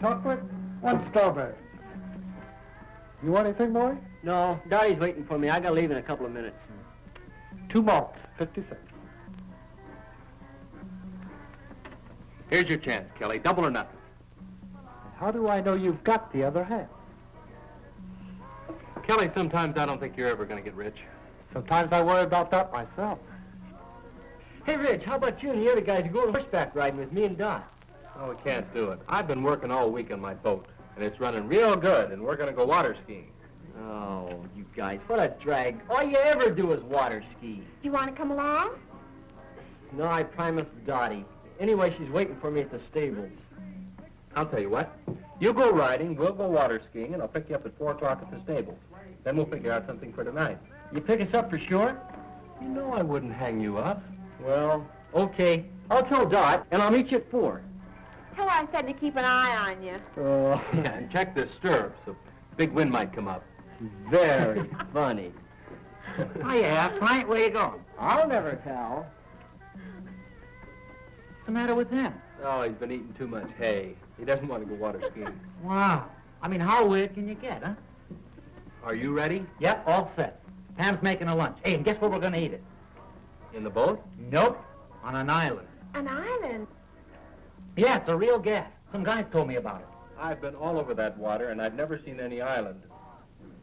chocolate, 1 strawberry. You want anything, boy? No, Dotty's waiting for me. I gotta leave in a couple of minutes. 2 malts, 50 cents. Here's your chance, Kelly. Double or nothing. How do I know you've got the other half? Kelly, sometimes I don't think you're ever going to get rich. Sometimes I worry about that myself. Hey, Rich, how about you and the other guys go horseback riding with me and Dot? Oh, we can't do it. I've been working all week on my boat, and it's running real good, and we're going to go water skiing. Oh, you guys, what a drag. All you ever do is water ski. You want to come along? No, I promised Dotty. Anyway, she's waiting for me at the stables. I'll tell you what. You go riding, we'll go water skiing, and I'll pick you up at 4 o'clock at the stables. Then we'll figure out something for tonight. You pick us up for sure? You know I wouldn't hang you up. Well, okay. I'll tell Dot, and I'll meet you at 4. Tell her I said to keep an eye on you. Oh, Yeah, and check the stirrups. A big wind might come up. very funny. Hiya, Frank, where you going? I'll never tell. What's the matter with him? Oh, he's been eating too much hay. He doesn't want to go water skiing. Wow. I mean, how weird can you get, huh? Are you ready? Yep, all set. Pam's making a lunch. Hey, and guess where we're gonna eat it? In the boat? Nope. On an island. An island? Yeah, it's a real gas. Some guys told me about it. I've been all over that water, and I've never seen any island.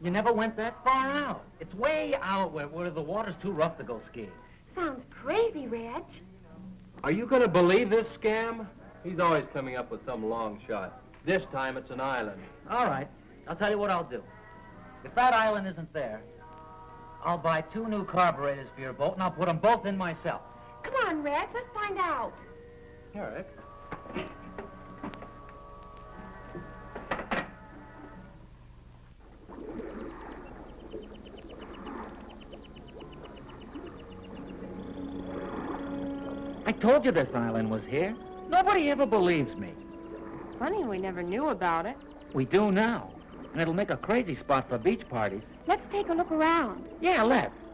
You never went that far out. It's way out where the water's too rough to go skiing. Sounds crazy, Reg. Are you going to believe this scam? He's always coming up with some long shot. This time it's an island. All right. I'll tell you what I'll do. If that island isn't there, I'll buy 2 new carburetors for your boat, and I'll put them both in myself. Come on, Reg, let's find out. All right. I told you this island was here. Nobody ever believes me. Funny we never knew about it. We do now. And it'll make a crazy spot for beach parties. Let's take a look around. Yeah, let's.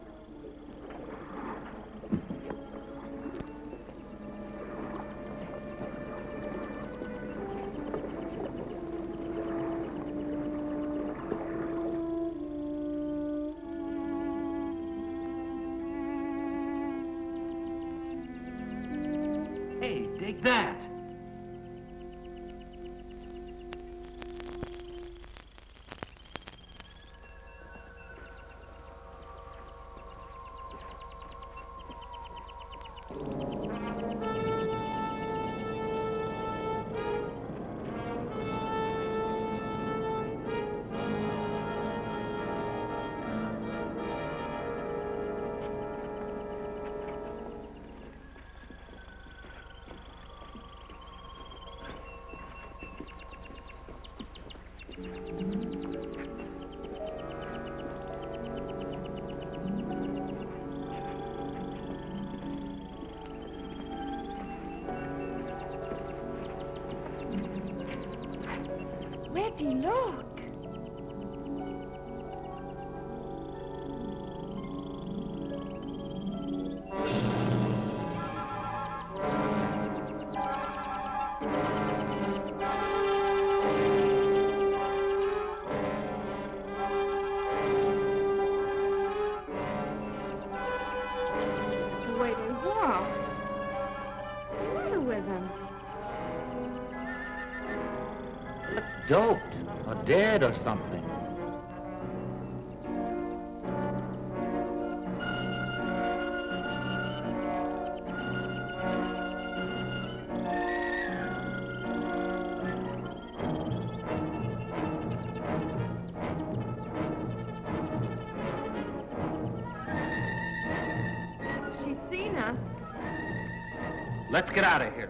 Hey, dig that. Reggie, look. Wait, whoa. What's the matter with him? Doped or dead or something. She's seen us. Let's get out of here.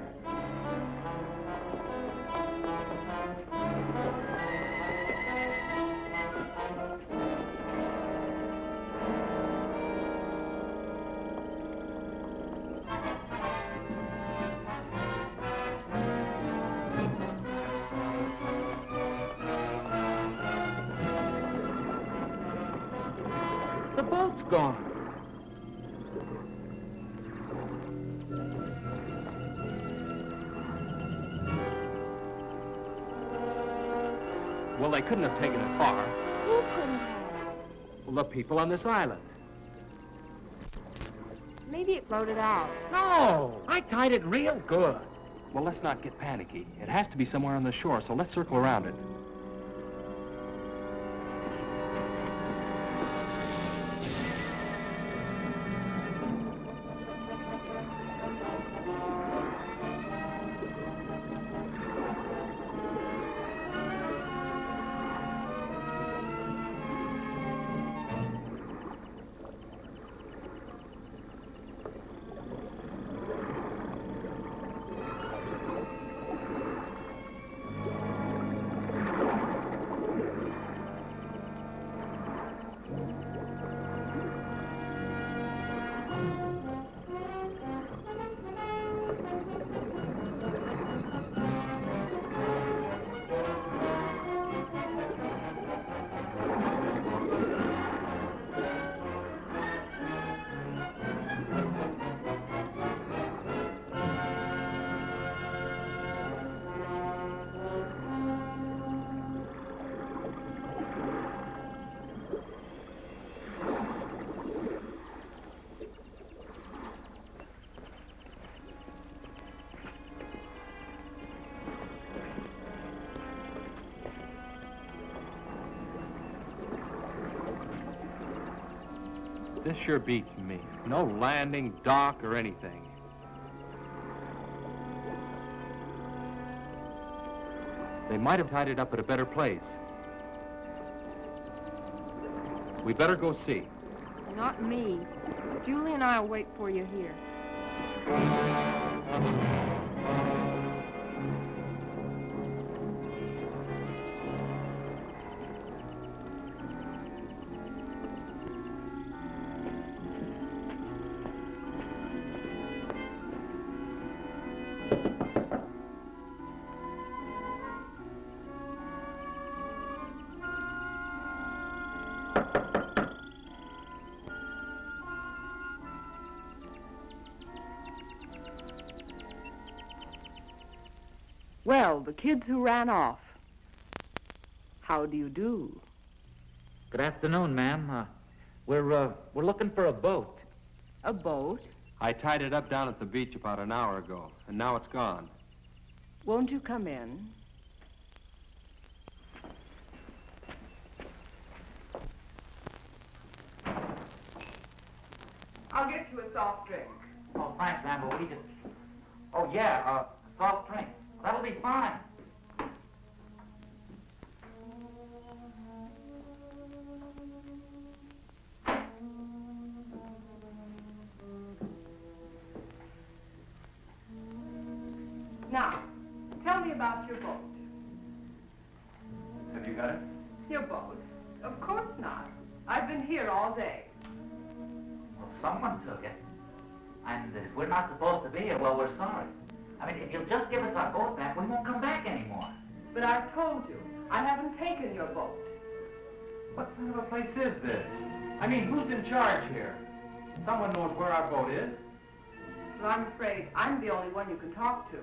The boat's gone. Well, they couldn't have taken it far. Who couldn't have? Well, the people on this island. Maybe it floated out. No, I tied it real good. Well, let's not get panicky. It has to be somewhere on the shore, so let's circle around it. This sure beats me. No landing, dock, or anything. They might have tied it up at a better place. We better go see. Not me. Julie and I will wait for you here. Well, the kids who ran off. How do you do? Good afternoon, ma'am. We're looking for a boat. A boat? I tied it up down at the beach about an hour ago, and now it's gone. Won't you come in? I'll get you a soft drink. Oh, thanks, ma'am, but we just... Oh, yeah, a soft drink. That'll be fine. Now, tell me about your boat. Have you got it? Your boat? Of course not. I've been here all day. Well, someone took it. And if we're not supposed to be here, well, we're sorry. I mean, if you'll just give us our boat back, we won't come back anymore. But I've told you, I haven't taken your boat. What kind of a place is this? I mean, who's in charge here? Someone knows where our boat is. Well, I'm afraid I'm the only one you can talk to.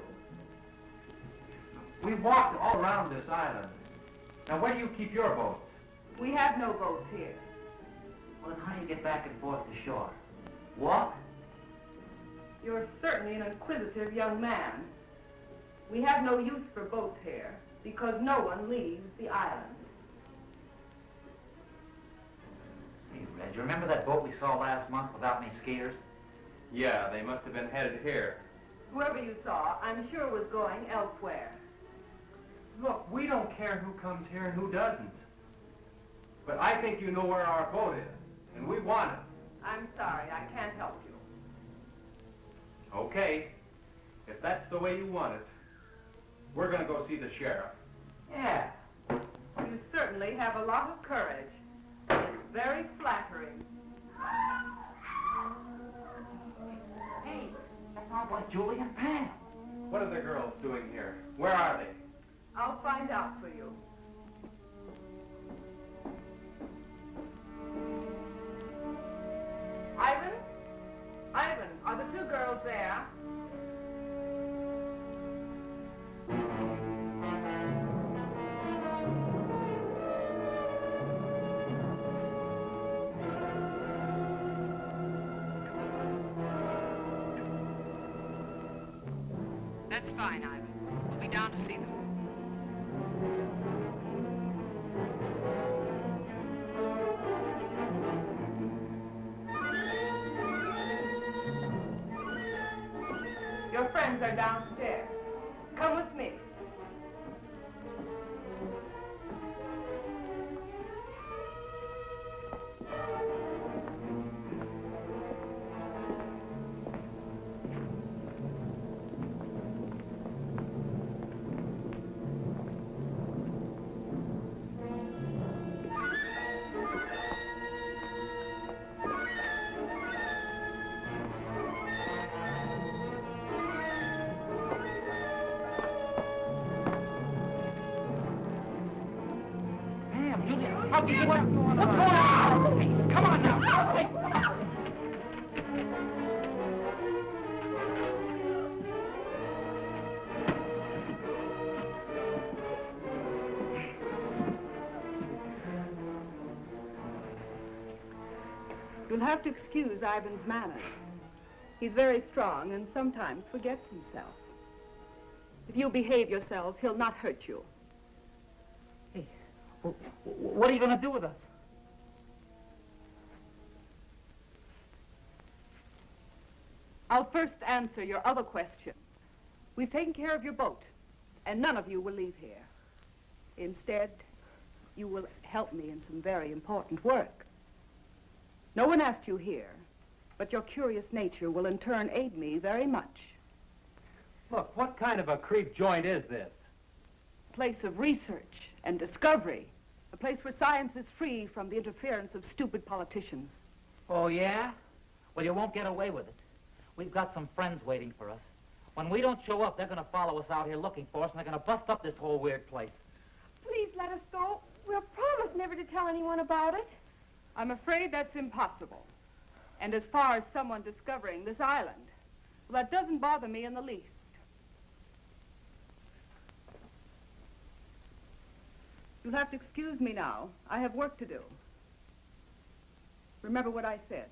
We've walked all around this island. Now, where do you keep your boats? We have no boats here. Well, then how do you get back and forth to shore? Walk? You're certainly an inquisitive young man. We have no use for boats here because no one leaves the island. Hey, Red, you remember that boat we saw last month without any skiers? Yeah, they must have been headed here. Whoever you saw, I'm sure was going elsewhere. Look, we don't care who comes here and who doesn't. But I think you know where our boat is, and we want it. I'm sorry, I can't help you. Okay, if that's the way you want it, we're gonna go see the sheriff. Yeah. You certainly have a lot of courage. It's very flattering. Hey, that sounds like Julie and Pam. What are the girls doing here? Where are they? I'll find out for you. Ivan? Ivan, are the two girls there? That's fine, Ivan. We'll be down to see them. Your friends are downstairs. Come with me. What's going on? Hey, come on now. Hey. You'll have to excuse Ivan's manners. He's very strong and sometimes forgets himself. If you behave yourselves, he'll not hurt you. Hey, what are you going to do with us? I'll first answer your other question. We've taken care of your boat, and none of you will leave here. Instead, you will help me in some very important work. No one asked you here, but your curious nature will in turn aid me very much. Look, what kind of a creep joint is this? A place of research and discovery. A place where science is free from the interference of stupid politicians. Oh, yeah? Well, you won't get away with it. We've got some friends waiting for us. When we don't show up, they're going to follow us out here looking for us, and they're going to bust up this whole weird place. Please let us go. We'll promise never to tell anyone about it. I'm afraid that's impossible. And as far as someone discovering this island, well, that doesn't bother me in the least. You'll have to excuse me now. I have work to do. Remember what I said.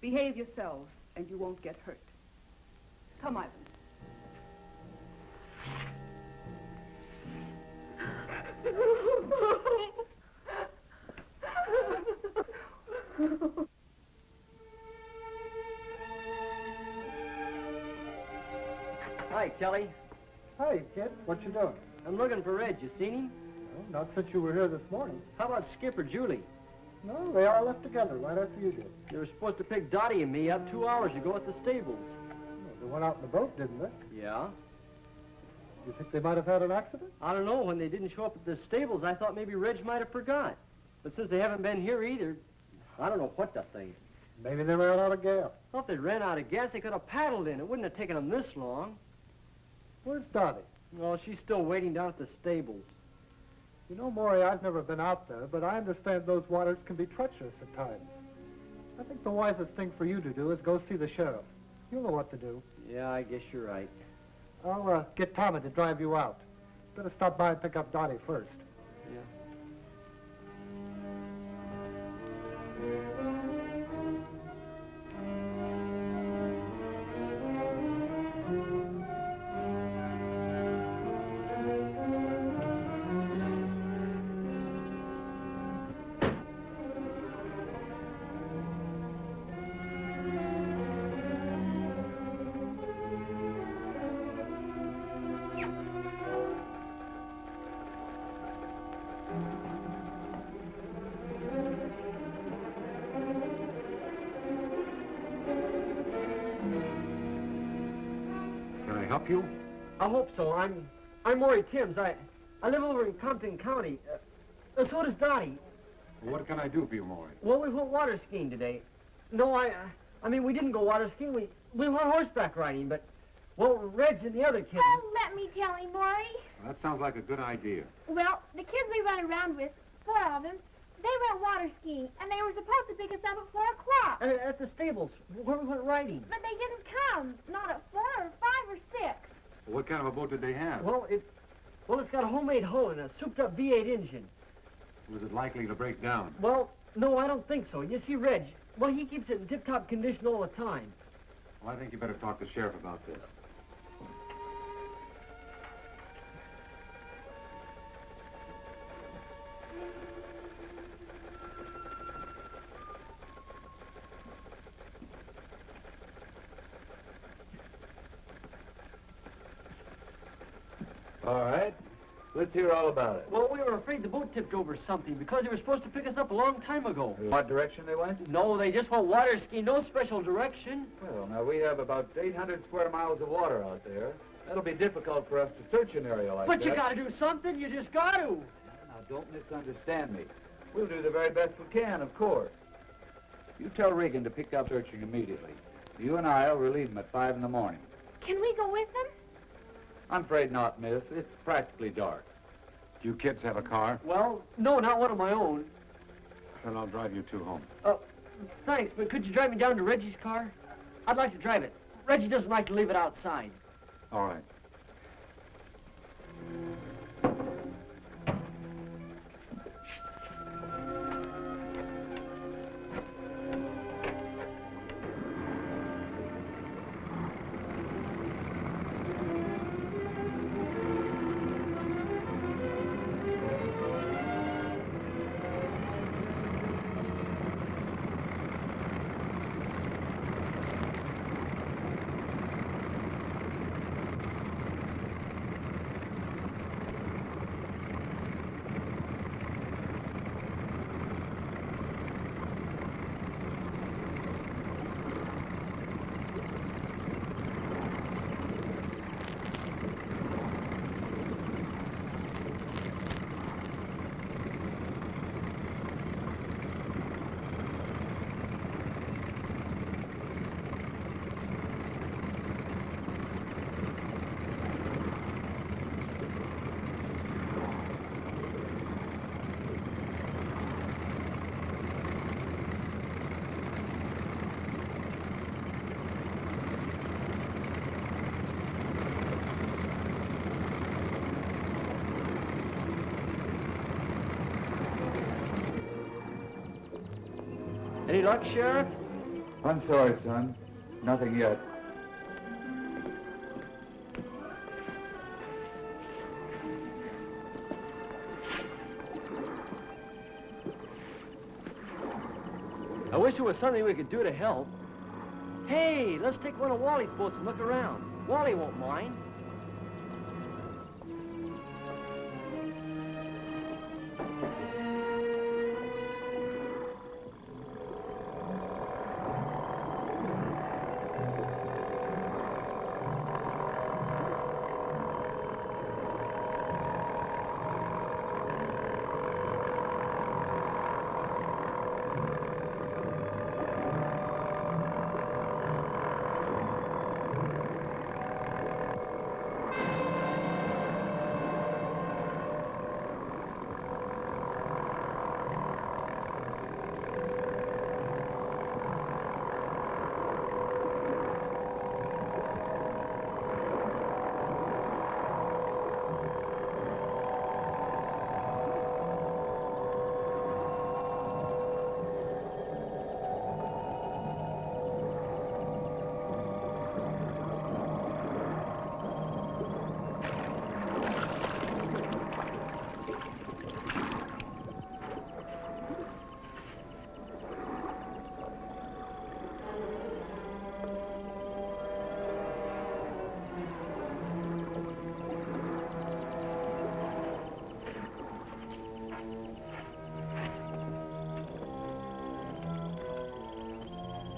Behave yourselves, and you won't get hurt. Come, Ivan. Hi, Kelly. Hey, kid, what you doing? I'm looking for Red. You seen him? Well, not since you were here this morning. How about Skip or Julie? No, they all left together right after you did. They were supposed to pick Dotty and me up 2 hours ago at the stables. Well, they went out in the boat, didn't they? Yeah? You think they might have had an accident? I don't know. When they didn't show up at the stables, I thought maybe Reg might have forgot. But since they haven't been here either, I don't know what to think. Maybe they ran out of gas. Well, if they ran out of gas, they could have paddled in. It wouldn't have taken them this long. Where's Dotty? Well, she's still waiting down at the stables. You know, Maury, I've never been out there, but I understand those waters can be treacherous at times. I think the wisest thing for you to do is go see the sheriff. You'll know what to do. Yeah, I guess you're right. I'll get Tommy to drive you out. Better stop by and pick up Dotty first. Yeah. Help you? I hope so. I'm Maury Timms. I live over in Compton County. So does Dotty. Well, what can I do for you, Maury? Well, we went water skiing today. No, I mean, we didn't go water skiing. We went horseback riding, but, well, Reg and the other kids... Oh, let me tell him, Maury. Well, that sounds like a good idea. Well, the kids we run around with, 4 of them, they went water skiing, and they were supposed to pick us up at 4 o'clock. At the stables, where we went riding. But they didn't come. Not at 4 or 5 or 6. Well, what kind of a boat did they have? Well, it's got a homemade hull and a souped-up V8 engine. Was it likely to break down? Well, no, I don't think so. You see, Reg, well, he keeps it in tip-top condition all the time. Well, I think you better talk to the sheriff about this. All right. Let's hear all about it. Well, we were afraid the boat tipped over something because they were supposed to pick us up a long time ago. What direction they went? No, they just went water skiing, no special direction. Well, now we have about 800 square miles of water out there. That'll be difficult for us to search an area like that. But you gotta do something, you just gotta. Now, don't misunderstand me. We'll do the very best we can, of course. You tell Regan to pick up searching immediately. You and I'll relieve him at 5 in the morning. Can we go with them? I'm afraid not, miss. It's practically dark. Do you kids have a car? Well, no, not one of my own. Then I'll drive you two home. Thanks, but could you drive me down to Reggie's car? I'd like to drive it. Reggie doesn't like to leave it outside. All right. Any luck, Sheriff? I'm sorry, son. Nothing yet. I wish there was something we could do to help. Hey, let's take one of Wally's boats and look around. Wally won't mind.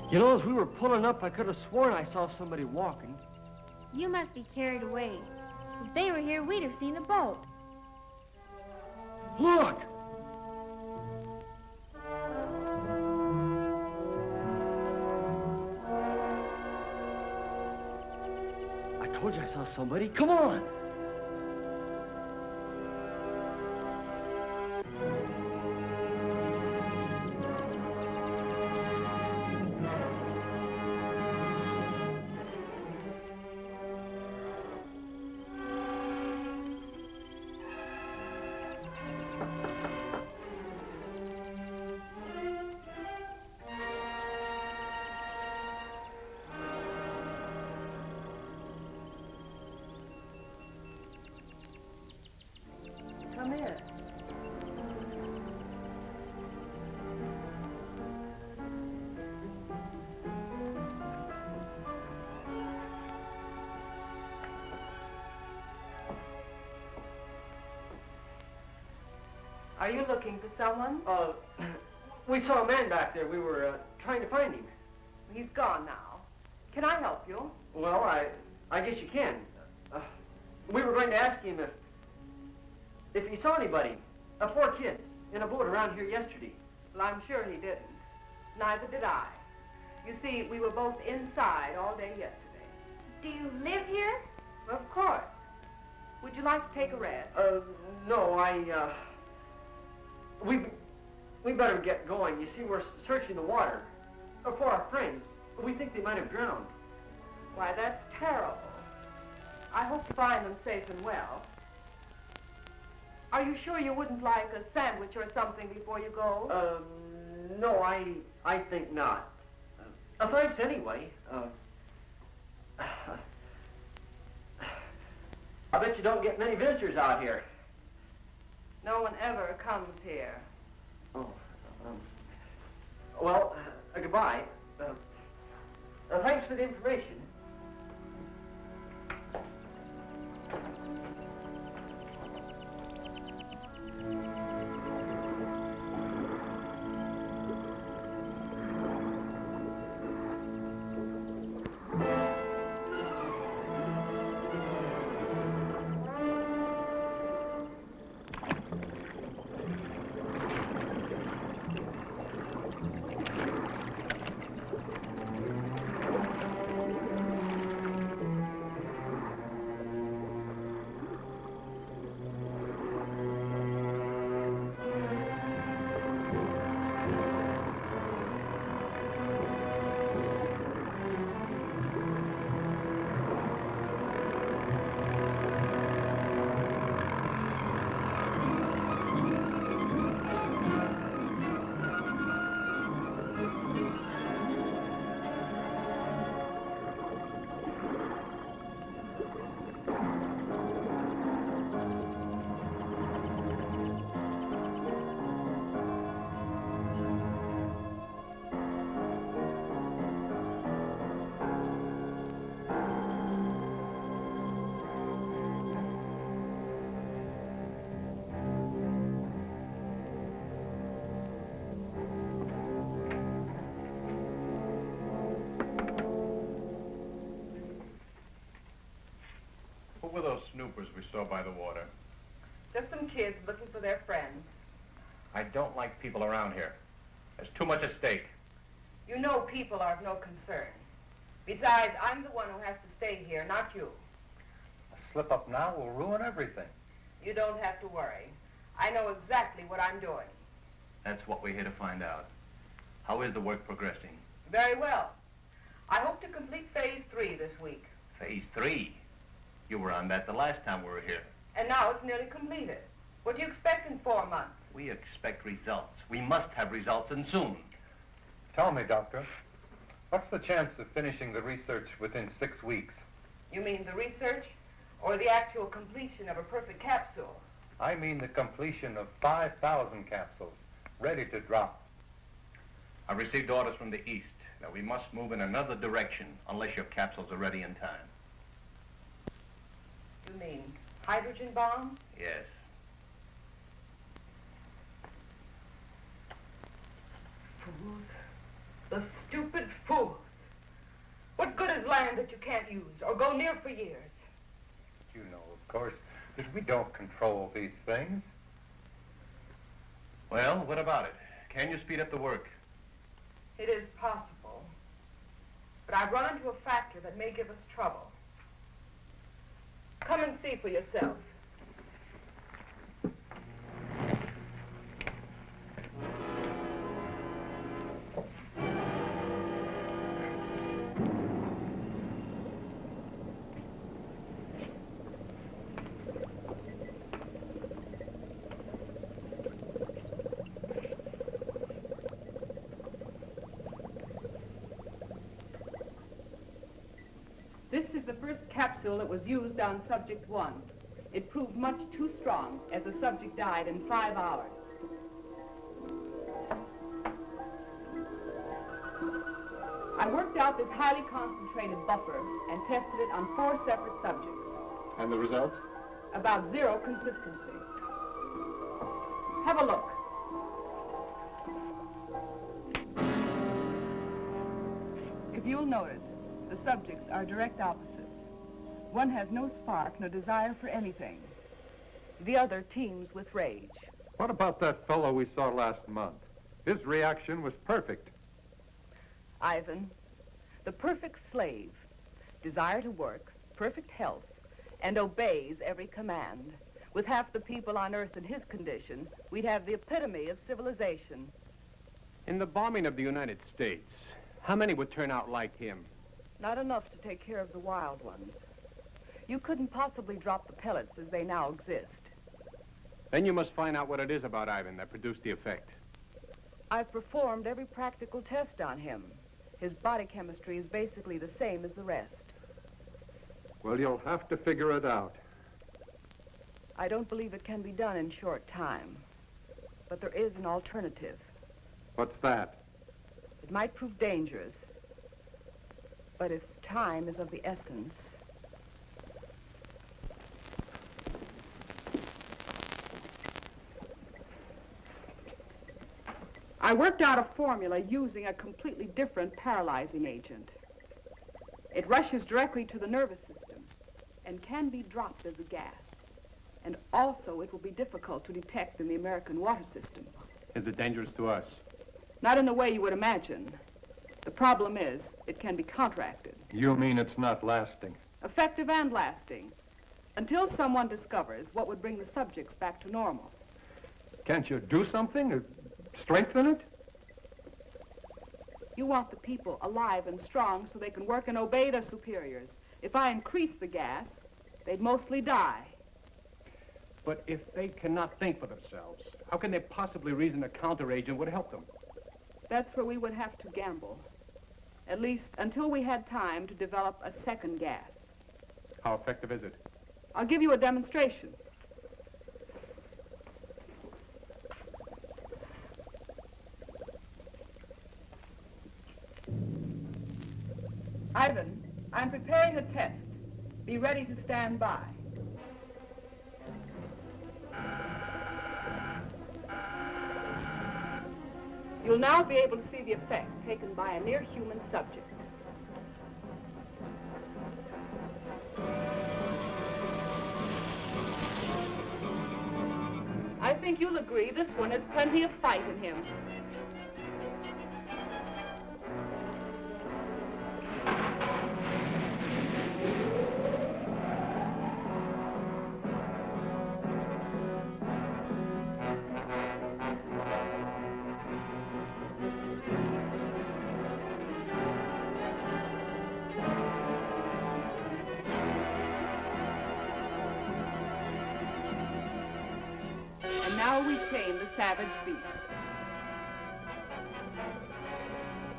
You know, as we were pulling up, I could have sworn I saw somebody walking. You must be carried away. If they were here, we'd have seen the boat. Look! I told you I saw somebody. Come on! Are you looking for someone? We saw a man back there. We were trying to find him. He's gone now. Can I help you? Well, I guess you can. We were going to ask him if he saw anybody, 4 kids, in a boat around here yesterday. Well, I'm sure he didn't. Neither did I. You see, we were both inside all day yesterday. Do you live here? Well, of course. Would you like to take a rest? No, we better get going. You see, we're searching the water for our friends. We think they might have drowned. Why, that's terrible. I hope to find them safe and well. Are you sure you wouldn't like a sandwich or something before you go? No, I think not. Thanks anyway. I bet you don't get many visitors out here. No one ever comes here. Oh, well, goodbye. Thanks for the information. What were those snoopers we saw by the water? Just some kids looking for their friends. I don't like people around here. There's too much at stake. You know people are of no concern. Besides, I'm the one who has to stay here, not you. A slip up now will ruin everything. You don't have to worry. I know exactly what I'm doing. That's what we're here to find out. How is the work progressing? Very well. I hope to complete phase 3 this week. Phase 3? You were on that the last time we were here. And now it's nearly completed. What do you expect in 4 months? We expect results. We must have results, and soon. Tell me, Doctor, what's the chance of finishing the research within 6 weeks? You mean the research or the actual completion of a perfect capsule? I mean the completion of 5,000 capsules, ready to drop. I received orders from the east that we must move in another direction unless your capsules are ready in time. You mean hydrogen bombs? Yes. Fools. The stupid fools. What good is land that you can't use or go near for years? You know, of course, that we don't control these things. Well, what about it? Can you speed up the work? It is possible. But I've run into a factor that may give us trouble. Come and see for yourself. This is the first capsule that was used on subject 1. It proved much too strong, as the subject died in 5 hours. I worked out this highly concentrated buffer and tested it on 4 separate subjects. And the results? About 0 consistency. Have a look. If you'll notice, the subjects are direct opposites. One has no spark, no desire for anything. The other teems with rage. What about that fellow we saw last month? His reaction was perfect. Ivan, the perfect slave, desire to work, perfect health, and obeys every command. With half the people on Earth in his condition, we'd have the epitome of civilization. In the bombing of the United States, how many would turn out like him? Not enough to take care of the wild ones. You couldn't possibly drop the pellets as they now exist. Then you must find out what it is about Ivan that produced the effect. I've performed every practical test on him. His body chemistry is basically the same as the rest. Well, you'll have to figure it out. I don't believe it can be done in short time. But there is an alternative. What's that? It might prove dangerous. But if time is of the essence... I worked out a formula using a completely different paralyzing agent. It rushes directly to the nervous system and can be dropped as a gas. And also, it will be difficult to detect in the American water systems. Is it dangerous to us? Not in the way you would imagine. The problem is, it can be counteracted. You mean it's not lasting? Effective and lasting, until someone discovers what would bring the subjects back to normal. Can't you do something? Strengthen it? You want the people alive and strong so they can work and obey their superiors. If I increase the gas, they'd mostly die. But if they cannot think for themselves, how can they possibly reason a counteragent would help them? That's where we would have to gamble. At least until we had time to develop a second gas. How effective is it? I'll give you a demonstration. Ivan, I'm preparing a test. Be ready to stand by. You'll now be able to see the effect taken by a near-human subject. I think you'll agree this one has plenty of fight in him. Now we tame the savage beast.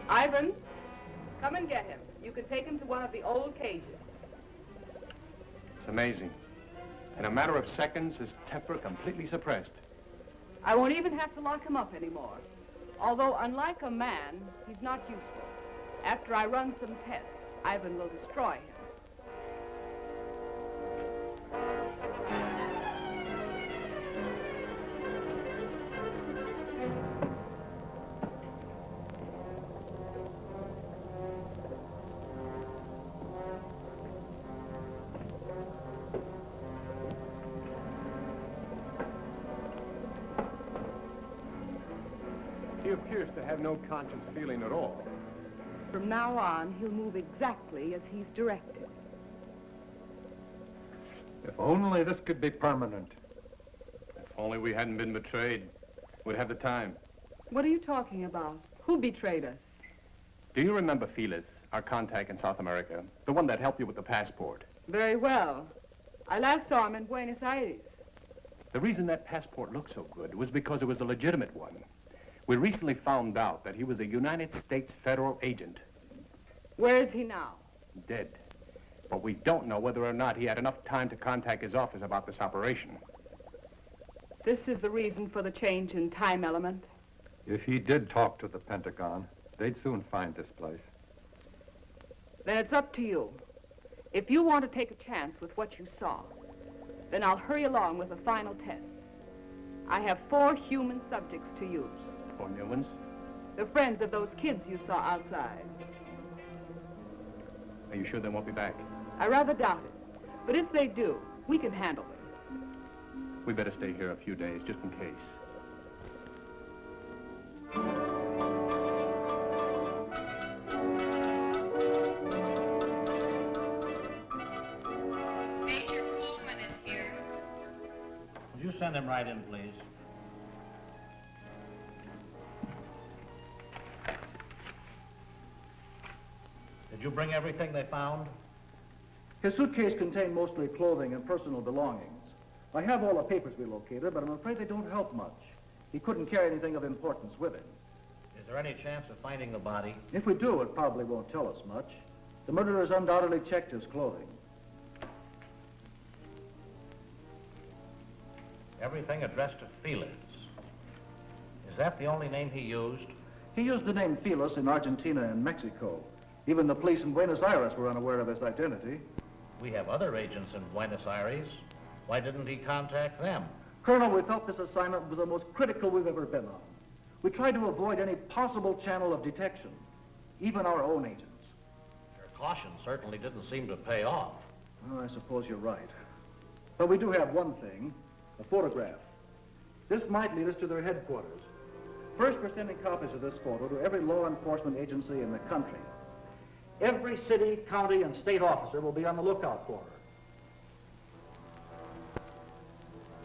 Ivan, come and get him. You can take him to one of the old cages. It's amazing. In a matter of seconds, his temper completely suppressed. I won't even have to lock him up anymore. Although, unlike a man, he's not useful. After I run some tests, Ivan will destroy him. He appears to have no conscious feeling at all. From now on, he'll move exactly as he's directed. If only this could be permanent. If only we hadn't been betrayed, we'd have the time. What are you talking about? Who betrayed us? Do you remember Felix, our contact in South America? The one that helped you with the passport? Very well. I last saw him in Buenos Aires. The reason that passport looked so good was because it was a legitimate one. We recently found out that he was a United States federal agent. Where is he now? Dead. But we don't know whether or not he had enough time to contact his office about this operation. This is the reason for the change in time element? If he did talk to the Pentagon, they'd soon find this place. Then it's up to you. If you want to take a chance with what you saw, then I'll hurry along with the final tests. I have 4 human subjects to use. 4 new ones? The friends of those kids you saw outside. Are you sure they won't be back? I rather doubt it. But if they do, we can handle them. We better stay here a few days, just in case. Major Coleman is here. Would you send him right in, please? Did you bring everything they found? His suitcase contained mostly clothing and personal belongings. I have all the papers we located, but I'm afraid they don't help much. He couldn't carry anything of importance with him. Is there any chance of finding the body? If we do, it probably won't tell us much. The murderers undoubtedly checked his clothing. Everything addressed to Felix. Is that the only name he used? He used the name Felix in Argentina and Mexico. Even the police in Buenos Aires were unaware of his identity. We have other agents in Buenos Aires. Why didn't he contact them? Colonel, we felt this assignment was the most critical we've ever been on. We tried to avoid any possible channel of detection, even our own agents. Your caution certainly didn't seem to pay off. Well, I suppose you're right. But we do have one thing, a photograph. This might lead us to their headquarters. First, we're sending copies of this photo to every law enforcement agency in the country. Every city, county, and state officer will be on the lookout for her.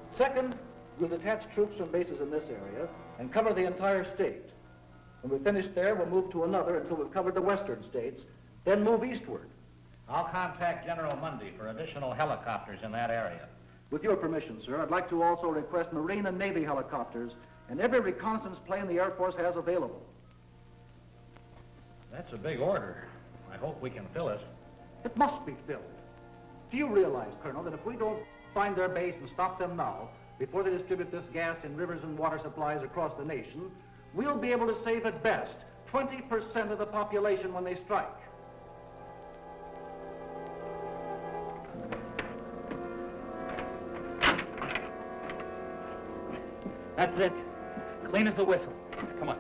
Second, we'll detach troops from bases in this area and cover the entire state. When we finish there, we'll move to another until we've covered the western states, then move eastward. I'll contact General Mundy for additional helicopters in that area. With your permission, sir, I'd like to also request Marine and Navy helicopters and every reconnaissance plane the Air Force has available. That's a big order. I hope we can fill it. It must be filled. Do you realize, Colonel, that if we don't find their base and stop them now, before they distribute this gas in rivers and water supplies across the nation, we'll be able to save at best 20% of the population when they strike? That's it. Clean as a whistle. Come on.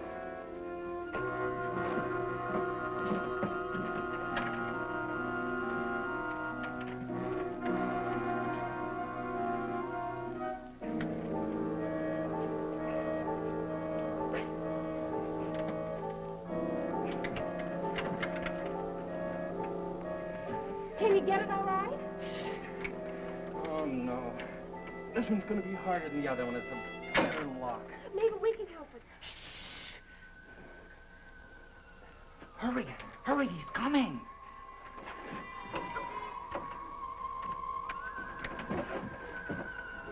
Can you get it all right? Oh, no. This one's going to be harder than the other one. It's a better lock. Maybe we can help it. Hurry, hurry, he's coming.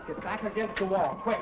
Get back against the wall, quick.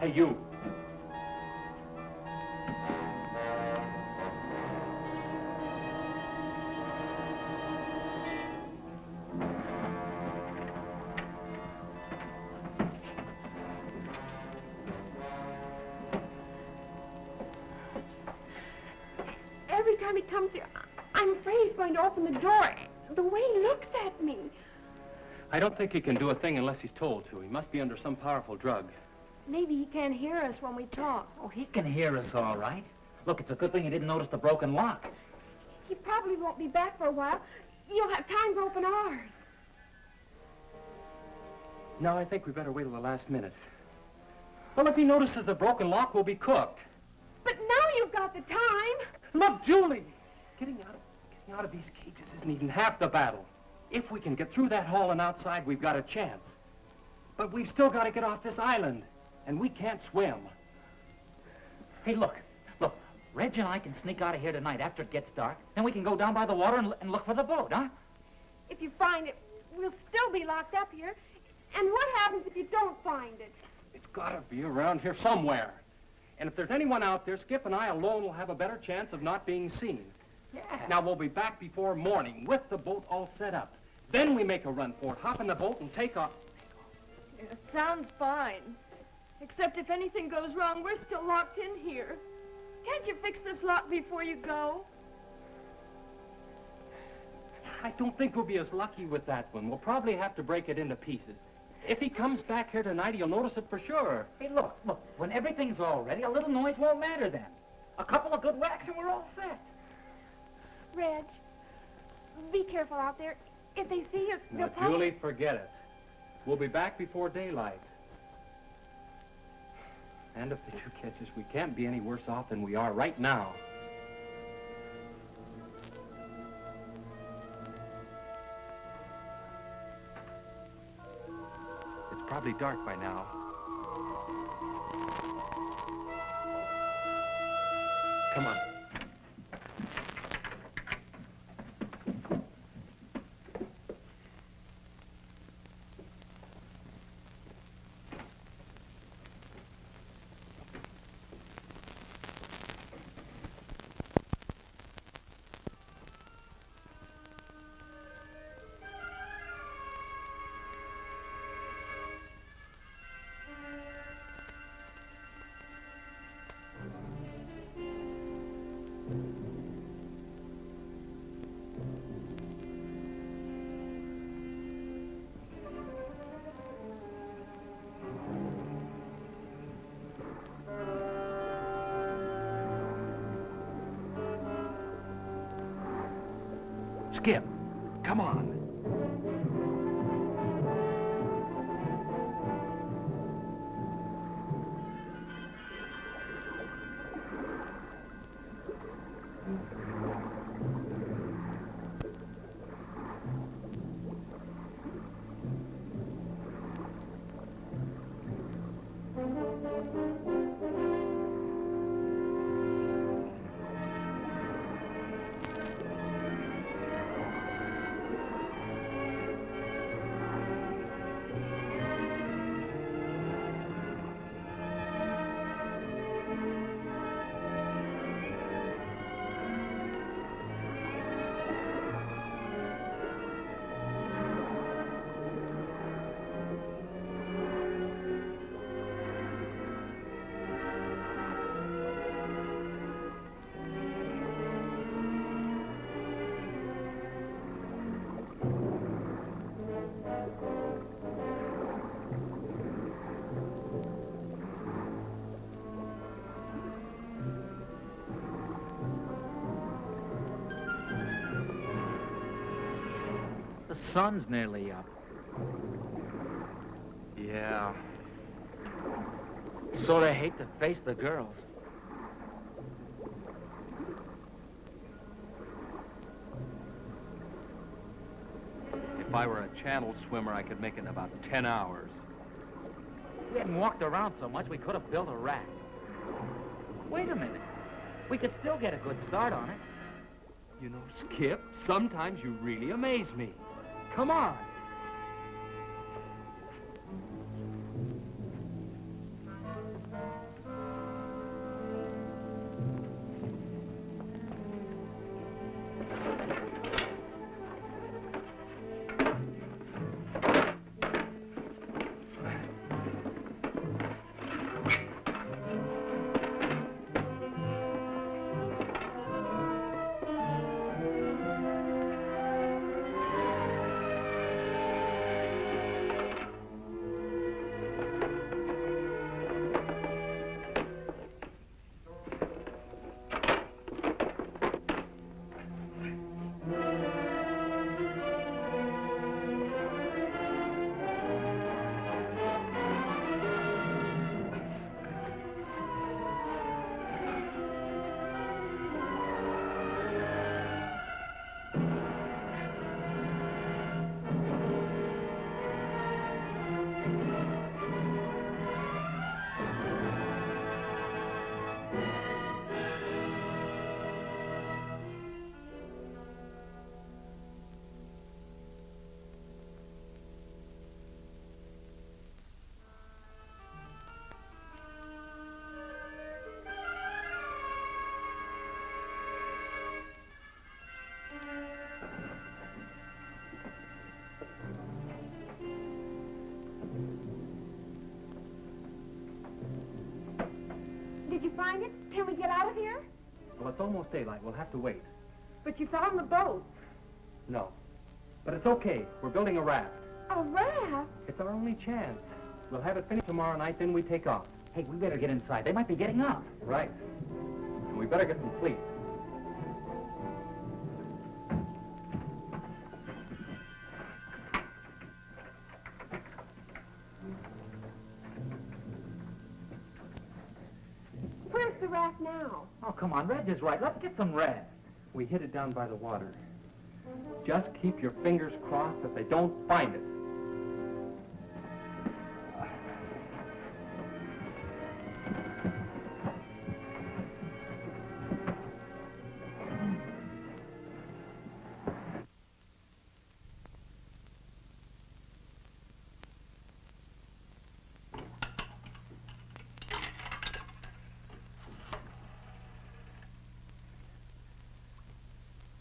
Hey, you. Every time he comes here, I'm afraid he's going to open the door. The way he looks at me. I don't think he can do a thing unless he's told to. He must be under some powerful drug. Maybe he can't hear us when we talk. Oh, he can hear us all right. Look, it's a good thing he didn't notice the broken lock. He probably won't be back for a while. You'll have time to open ours. No, I think we better wait till the last minute. Well, if he notices the broken lock, we'll be cooked. But now you've got the time. Look, Julie! Getting out of these cages isn't even half the battle. If we can get through that hall and outside, we've got a chance. But we've still got to get off this island, and we can't swim. Hey, look. Reg and I can sneak out of here tonight after it gets dark. Then we can go down by the water and look for the boat, huh? If you find it, we'll still be locked up here. And what happens if you don't find it? It's got to be around here somewhere. And if there's anyone out there, Skip and I alone will have a better chance of not being seen. Yeah. Now, we'll be back before morning with the boat all set up. Then we make a run for it, hop in the boat and take off. It sounds fine. Except if anything goes wrong, we're still locked in here. Can't you fix this lock before you go? I don't think we'll be as lucky with that one. We'll probably have to break it into pieces. If he comes back here tonight, he'll notice it for sure. Hey, look. When everything's all ready, a little noise won't matter then. A couple of good whacks and we're all set. Reg, be careful out there. If they see you, Now, they'll probably... Julie, forget it. We'll be back before daylight. And if they do catch us, we can't be any worse off than we are right now. It's probably dark by now. Come on. Skip, come on. The sun's nearly up. Yeah. Sort of hate to face the girls. If I were a channel swimmer, I could make it in about 10 hours. We hadn't walked around so much, we could have built a raft. Wait a minute. We could still get a good start on it. You know, Skip, sometimes you really amaze me. Come on. find it? Can we get out of here? Well, it's almost daylight. We'll have to wait. But you found the boat. No. But it's okay. We're building a raft. A raft? It's our only chance. We'll have it finished tomorrow night, then we take off. Hey, we better get inside. They might be getting up. Right. And we better get some sleep. Where's the raft now? Oh, come on. Reg is right. Let's get some rest. We hid it down by the water. Just keep your fingers crossed that they don't find it.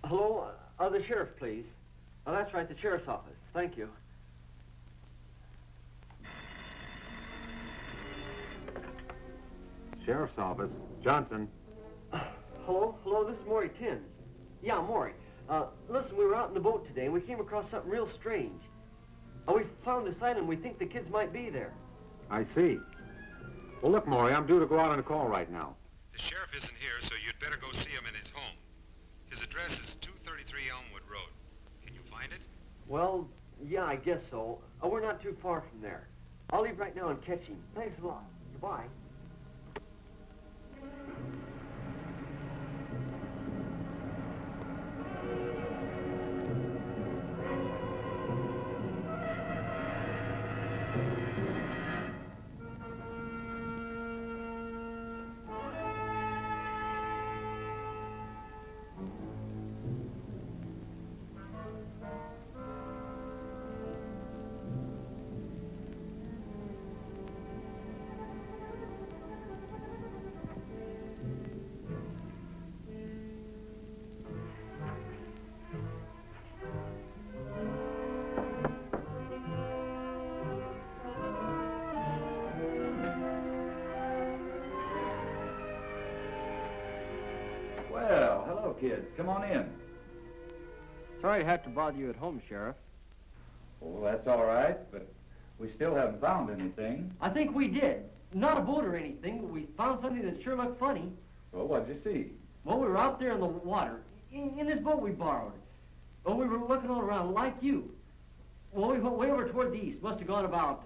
Hello? The sheriff, please. Oh, that's right, the sheriff's office. Thank you. Sheriff's office. Johnson. Hello? Hello, this is Maury Timms. Yeah, Maury. Listen, we were out in the boat today, and we came across something real strange. We found this island. We think the kids might be there. I see. Well, look, Maury, I'm due to go out on a call right now. The sheriff isn't here, so you'd better go see him in his home. His address is 233 Elmwood Road. Can you find it? Well, yeah, I guess so. We're not too far from there. I'll leave right now and catch him. Thanks a lot. Goodbye. Well, hello, kids. Come on in. Sorry I had to bother you at home, Sheriff. Oh, that's all right, but we still haven't found anything. I think we did. Not a boat or anything, but we found something that sure looked funny. Well, what'd you see? Well, we were out there in the water, in this boat we borrowed. Well, we were looking all around like you. Well, we went way over toward the east. Must have gone about,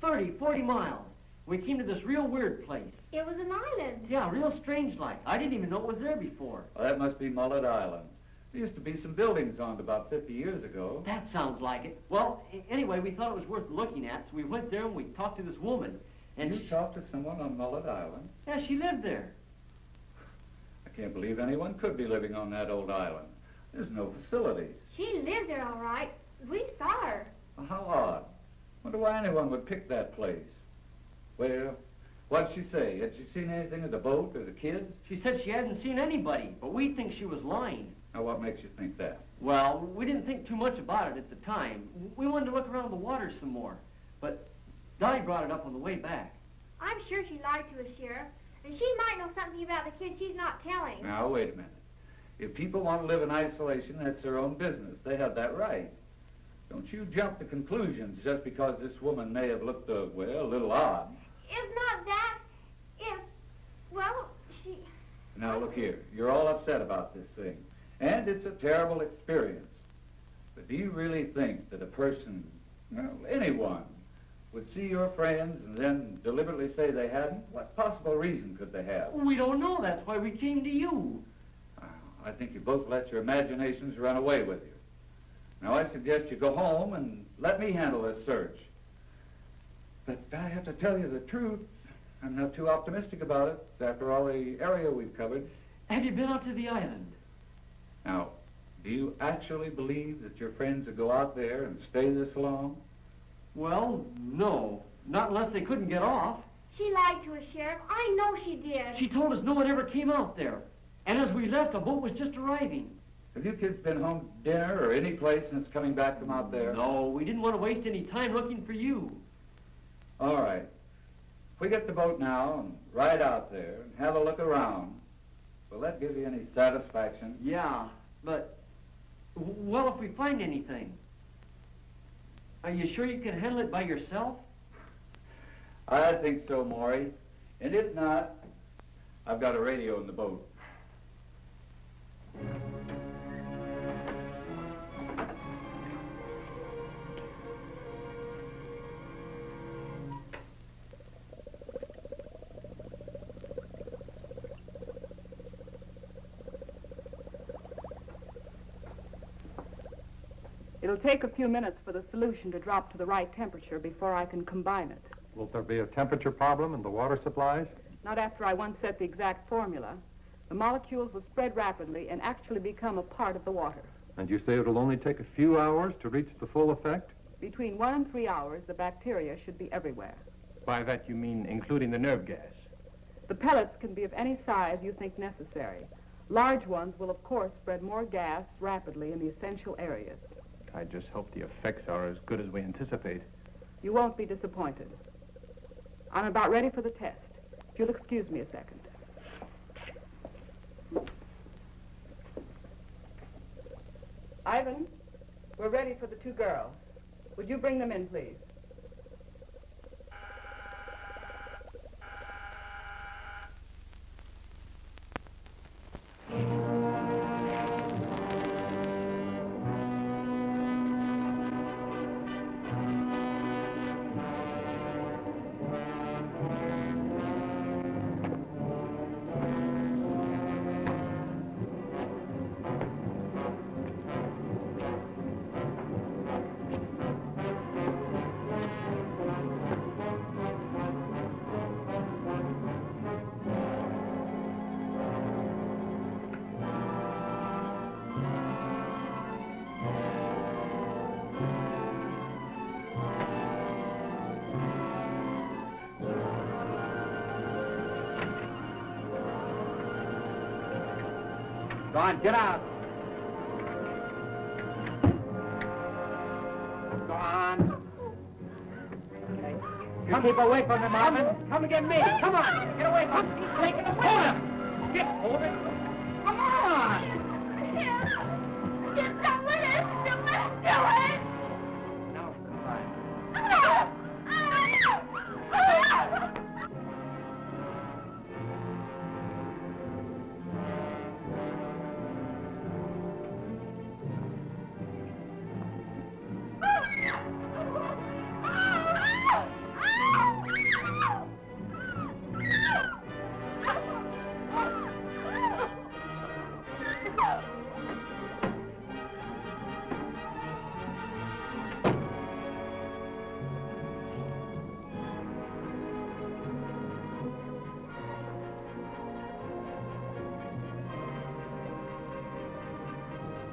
30, 40 miles. We came to this real weird place. It was an island. Yeah, real strange like. I didn't even know it was there before. Well, that must be Mullet Island. There used to be some buildings on it about 50 years ago. That sounds like it. Well, anyway, we thought it was worth looking at, so we went there and we talked to this woman. And you talked to someone on Mullet Island? Yeah, she lived there. I can't believe anyone could be living on that old island. There's no facilities. She lives there all right. We saw her. Well, how odd. Wonder why anyone would pick that place. Well, what'd she say? Had she seen anything of the boat or the kids? She said she hadn't seen anybody, but we think she was lying. Now, what makes you think that? Well, we didn't think too much about it at the time. We wanted to look around the water some more. But Dotty brought it up on the way back. I'm sure she lied to us, Sheriff. And she might know something about the kids she's not telling. Now, wait a minute. If people want to live in isolation, that's their own business. They have that right. Don't you jump to conclusions just because this woman may have looked, well, a little odd. It's not that. It's, well, she... Now, look here. You're all upset about this thing. And it's a terrible experience. But do you really think that a person, well, anyone, would see your friends and then deliberately say they hadn't? What possible reason could they have? We don't know. That's why we came to you. I think you both let your imaginations run away with you. Now, I suggest you go home and let me handle this search. But I have to tell you the truth. I'm not too optimistic about it after all the area we've covered. Have you been out to the island? Now, do you actually believe that your friends would go out there and stay this long? Well, no. Not unless they couldn't get off. She lied to us, Sheriff. I know she did. She told us no one ever came out there. And as we left, a boat was just arriving. Have you kids been home to dinner or any place since coming back from out there? No, we didn't want to waste any time looking for you. All right. If we get the boat now and ride out there and have a look around, will that give you any satisfaction? Yeah, but, well, if we find anything, are you sure you can handle it by yourself? I think so, Maury. And if not, I've got a radio in the boat. It'll take a few minutes for the solution to drop to the right temperature before I can combine it. Will there be a temperature problem in the water supplies? Not after I once set the exact formula. The molecules will spread rapidly and actually become a part of the water. And you say it'll only take a few hours to reach the full effect? Between 1 and 3 hours, the bacteria should be everywhere. By that you mean including the nerve gas? The pellets can be of any size you think necessary. Large ones will, of course, spread more gas rapidly in the essential areas. I just hope the effects are as good as we anticipate. You won't be disappointed. I'm about ready for the test. If you'll excuse me a second. Ivan, we're ready for the 2 girls. Would you bring them in, please? Go on, get out. Go on. Okay. You keep away from him, Marvin. Come and get me. Come on. Get away from him. He's taking the hold him. Skip, hold it. Come on. Get down with it. Do it. Now, come on.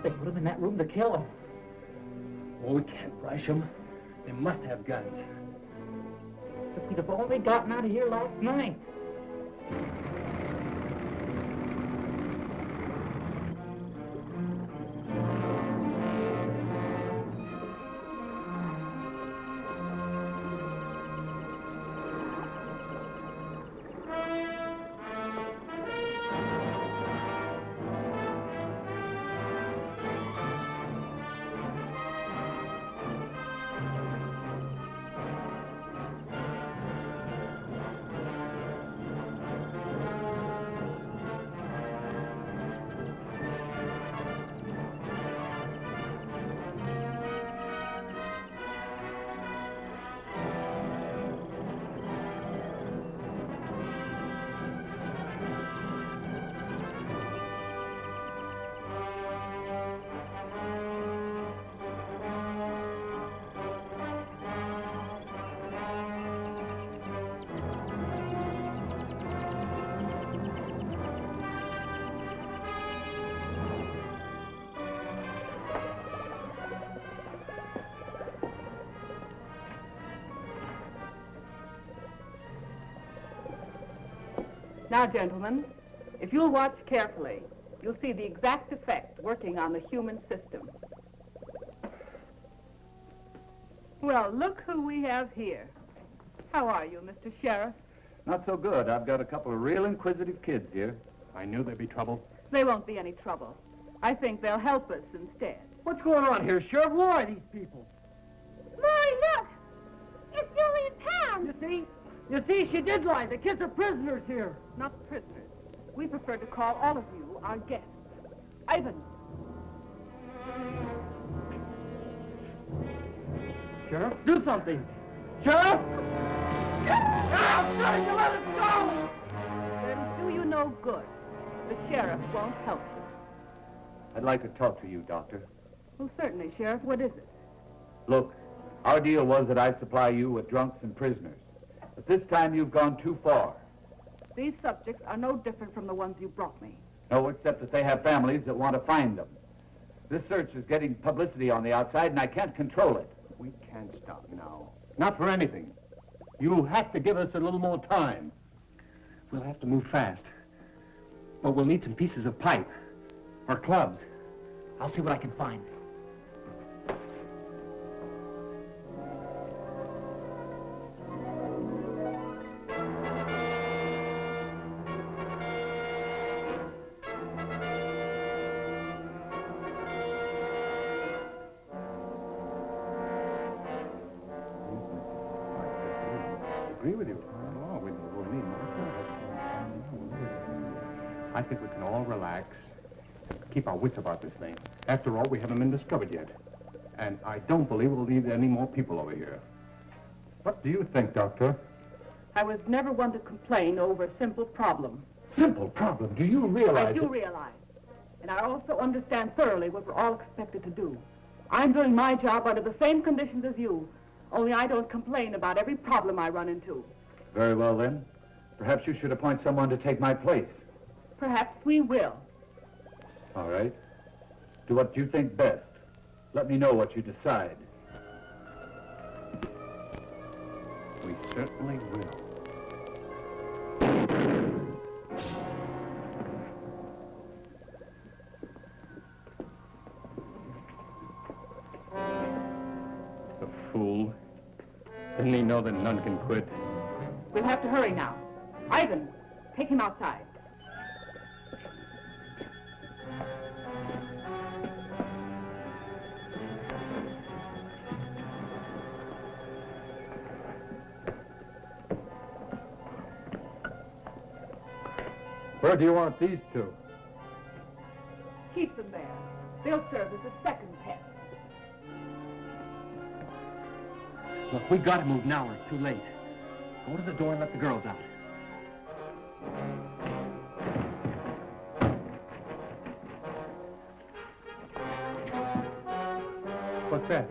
They put him in that room to kill him. Oh, we can't rush them. They must have guns. If we'd have only gotten out of here last night. Now, gentlemen, if you'll watch carefully, you'll see the exact effect working on the human system. Well, look who we have here. How are you, Mr. Sheriff? Not so good. I've got a couple of real inquisitive kids here. I knew there'd be trouble. There won't be any trouble. I think they'll help us instead. What's going on here, Sheriff? Who are these people? Maury, look! It's Julie and Pam! You see, she did lie. The kids are prisoners here. Not prisoners. We prefer to call all of you our guests. Ivan. Sheriff, do something. Sheriff! I'm trying to let us go! It'll do you no good. The sheriff won't help you. I'd like to talk to you, Doctor. Well, certainly, Sheriff. What is it? Look, our deal was that I supply you with drunks and prisoners. But this time you've gone too far. These subjects are no different from the ones you brought me. No, except that they have families that want to find them. This search is getting publicity on the outside, and I can't control it. We can't stop now. Not for anything. You have to give us a little more time. We'll have to move fast. But we'll need some pieces of pipe. Or clubs. I'll see what I can find. I think we can all relax, keep our wits about this thing. After all, we haven't been discovered yet. And I don't believe we'll need any more people over here. What do you think, Doctor? I was never one to complain over a simple problem. Simple problem? Do you realize I do realize. And I also understand thoroughly what we're all expected to do. I'm doing my job under the same conditions as you, only I don't complain about every problem I run into. Very well, then. Perhaps you should appoint someone to take my place. Perhaps we will. All right. Do what you think best. Let me know what you decide. We certainly will. The fool. Didn't he know that none can quit? We'll have to hurry now. Ivan, take him outside. Where do you want these two? Keep them there. They'll serve as a second pet. Look, we gotta move now or it's too late. Go to the door and let the girls out. What's that?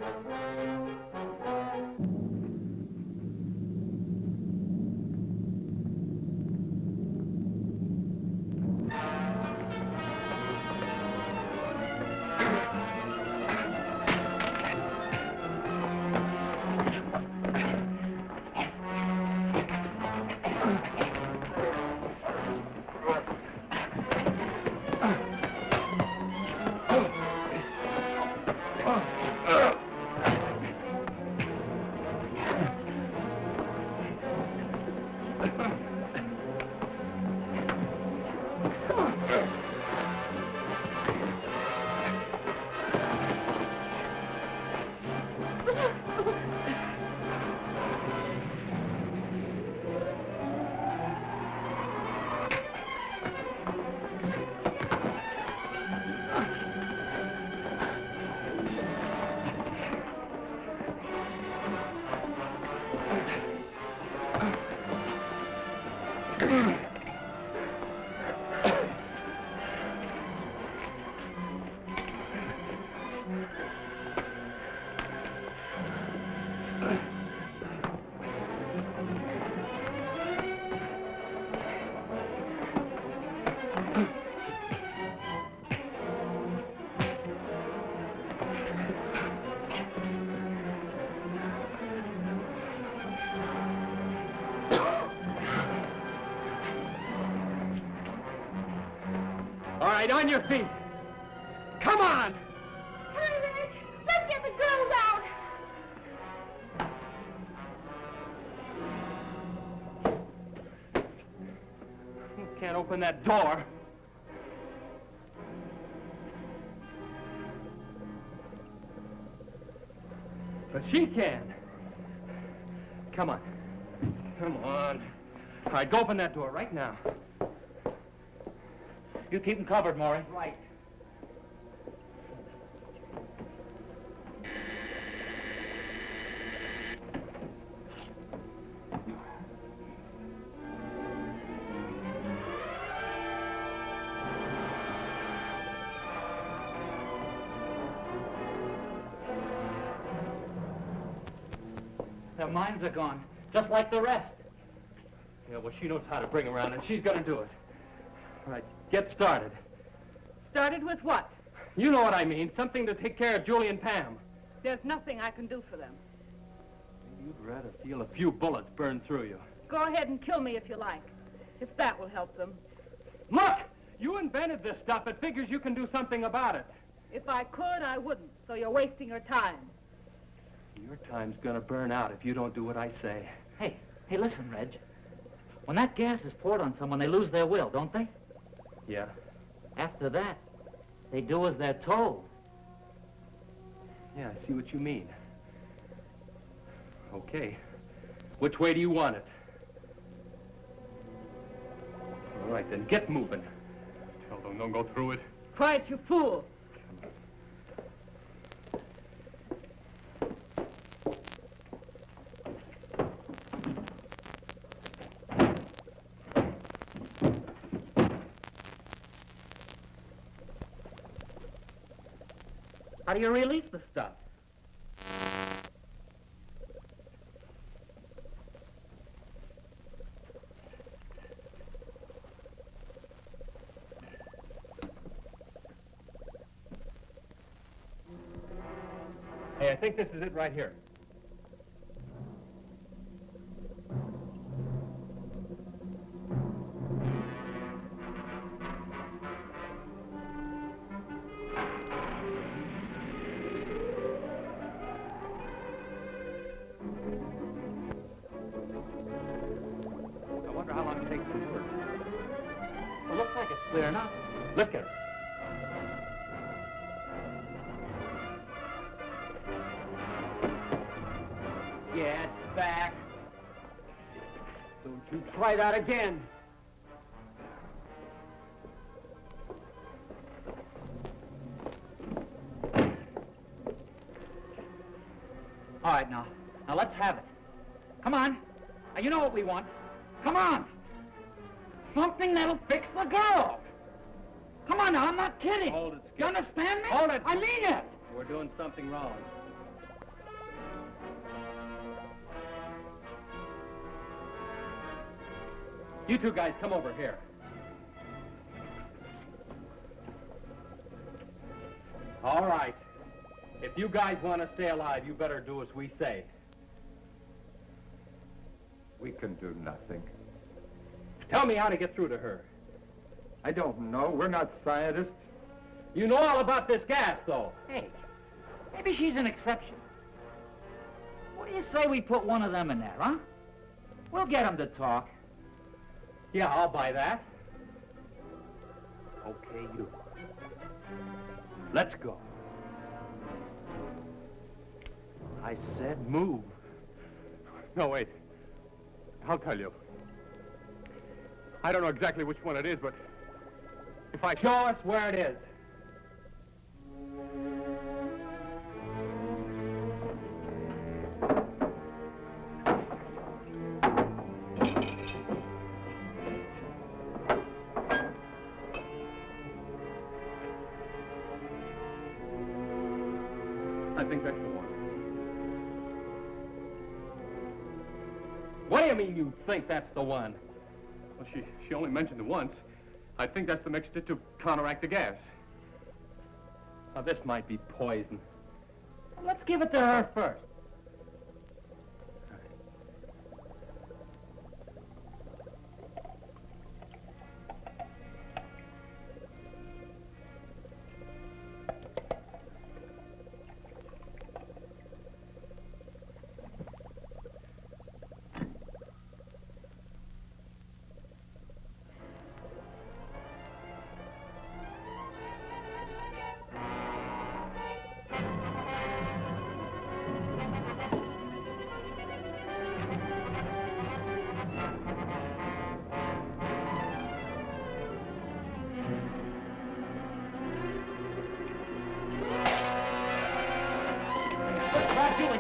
All right, on your feet. Come on! Hurry, Rick! Let's get the girls out! can't open that door. But she can. Come on. Come on. All right, go open that door right now. You keep them covered, Maury. Right. Their minds are gone, just like the rest. Yeah, well, she knows how to bring around, and she's gonna do it. All right, get started. Started with what? You know what I mean. Something to take care of Julie and Pam. There's nothing I can do for them. You'd rather feel a few bullets burn through you. Go ahead and kill me if you like, if that will help them. Look! You invented this stuff. It figures you can do something about it. If I could, I wouldn't, so you're wasting your time. Your time's gonna burn out if you don't do what I say. Hey, listen, Reg. When that gas is poured on someone, they lose their will, don't they? Yeah. After that, they do as they're told. Yeah, I see what you mean. Okay. Which way do you want it? All right, then get moving. Tell them don't go through it. Try it, you fool. How do you release the stuff? Hey, I think this is it right here. Clear enough. Let's get her. Get back. Don't you try that again. All right, now let's have it. Come on. Now, you know what we want. Come on. Something that'll fix the girls. Come on now, I'm not kidding. Hold it, Skip. You understand me? Hold it. I mean it. We're doing something wrong. You two guys, come over here. All right. If you guys want to stay alive, you better do as we say. We can do nothing. Tell me how to get through to her. I don't know. We're not scientists. You know all about this gas, though. Hey, maybe she's an exception. What do you say we put one of them in there, huh? We'll get them to talk. Yeah, I'll buy that. Okay, you. Let's go. I said move. No, wait. I'll tell you. I don't know exactly which one it is, but if I... Show us where it is. I think that's the one. What do you mean you think that's the one? Well, she only mentioned it once. I think that's the mixture to counteract the gas. Now, this might be poison. Let's give it to her first.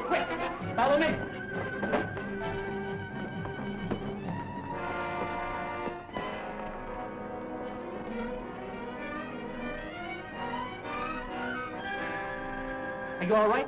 quick. Follow me. Are you all right?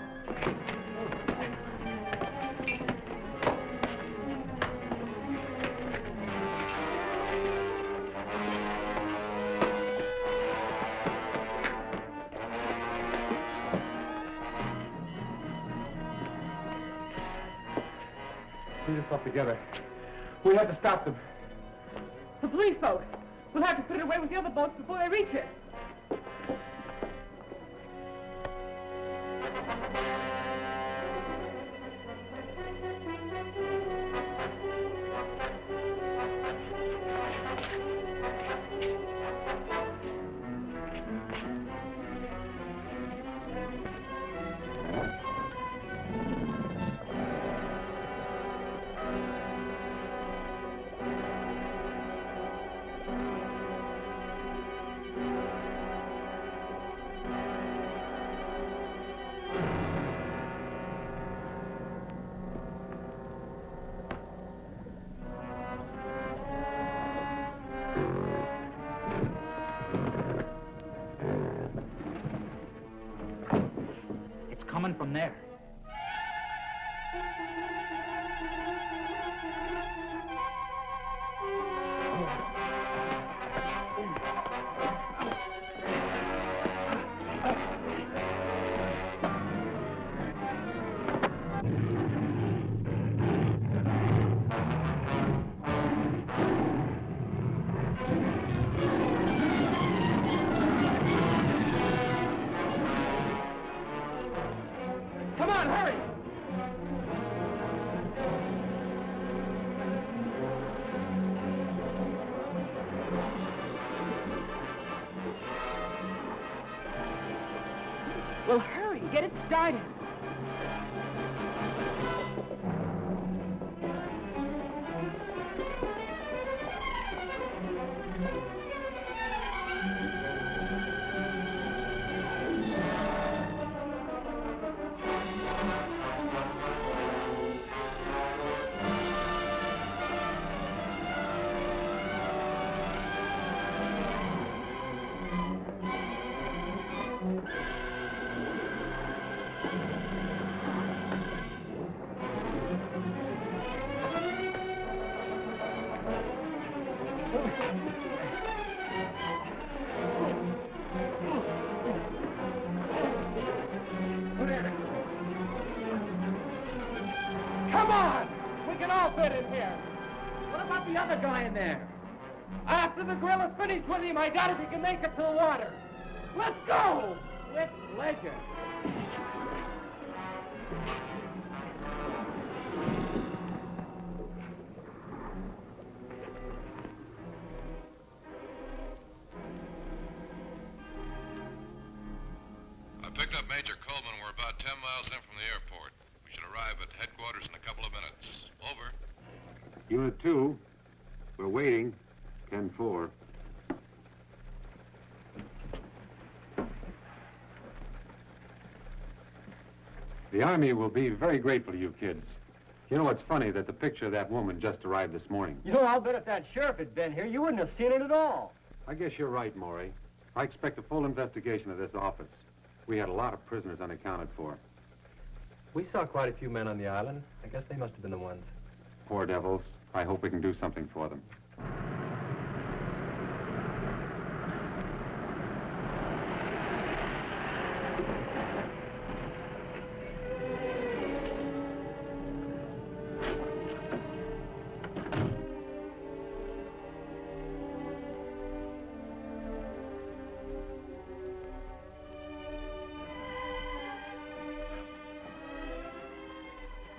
Get yourself together. We have to stop them. The police boat. We'll have to put it away with the other boats before they reach it. Coming from there. Come on, hurry! Well, hurry, get it started. Come on! We can all fit in here. What about the other guy in there? After the gorilla's finished with him, I doubt if he can make it to the water. Let's go! With pleasure. I picked up Major Coleman. We're about 10 miles in from the airport. We should arrive at headquarters in a couple of minutes. Over. Unit 2, we're waiting. 10-4. The Army will be very grateful to you kids. You know, it's funny that the picture of that woman just arrived this morning. You know, I'll bet if that sheriff had been here, you wouldn't have seen it at all. I guess you're right, Maury. I expect a full investigation of this office. We had a lot of prisoners unaccounted for. We saw quite a few men on the island. I guess they must have been the ones. Poor devils. I hope we can do something for them.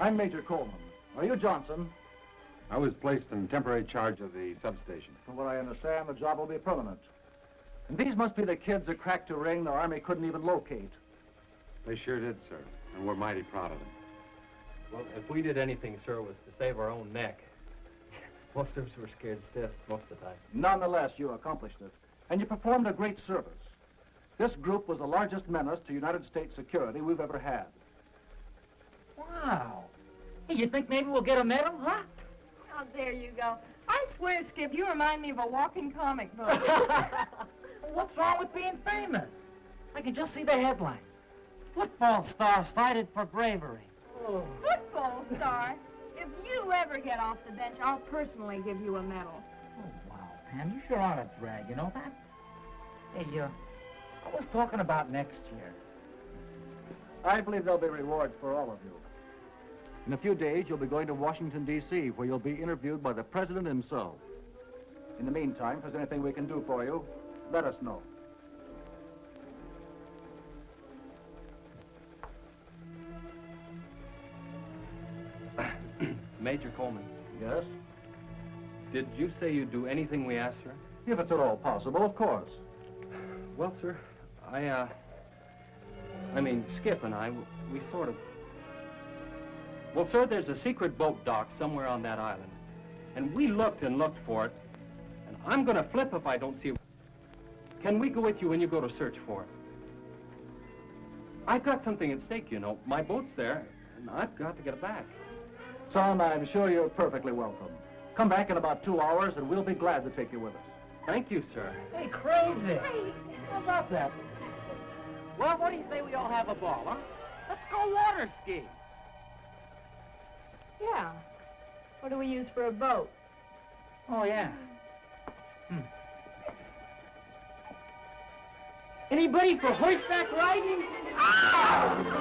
I'm Major Coleman. Are you Johnson? I was placed in temporary charge of the substation. From what I understand, the job will be permanent. And these must be the kids that cracked a ring the Army couldn't even locate. They sure did, sir, and we're mighty proud of them. Well, if we did anything, sir, it was to save our own neck. Most of us were scared stiff most of the time. Nonetheless, you accomplished it, and you performed a great service. This group was the largest menace to United States security we've ever had. Wow. Hey, you think maybe we'll get a medal, huh? Oh, there you go. I swear, Skip, you remind me of a walking comic book. What's wrong with being famous? I can just see the headlines. Football star cited for bravery. Oh. Football star? If you ever get off the bench, I'll personally give you a medal. Oh, wow, Pam, you sure are a drag, you know that? Hey, I was talking about next year. I believe there'll be rewards for all of you. In a few days, you'll be going to Washington, D.C., where you'll be interviewed by the President himself. In the meantime, if there's anything we can do for you, let us know. Major Coleman. Yes? Did you say you'd do anything we asked, sir? If it's at all possible, of course. Well, sir, I mean, Skip and I, we sort of... Well, sir, there's a secret boat dock somewhere on that island. And we looked and looked for it. And I'm gonna flip if I don't see it. Can we go with you when you go to search for it? I've got something at stake, you know. My boat's there, and I've got to get it back. Son, I'm sure you're perfectly welcome. Come back in about 2 hours, and we'll be glad to take you with us. Thank you, sir. Hey, crazy. How about that? Well, what do you say we all have a ball, huh? Let's go water skiing. Yeah. What do we use for a boat? Oh, yeah. Anybody for horseback riding? Oh!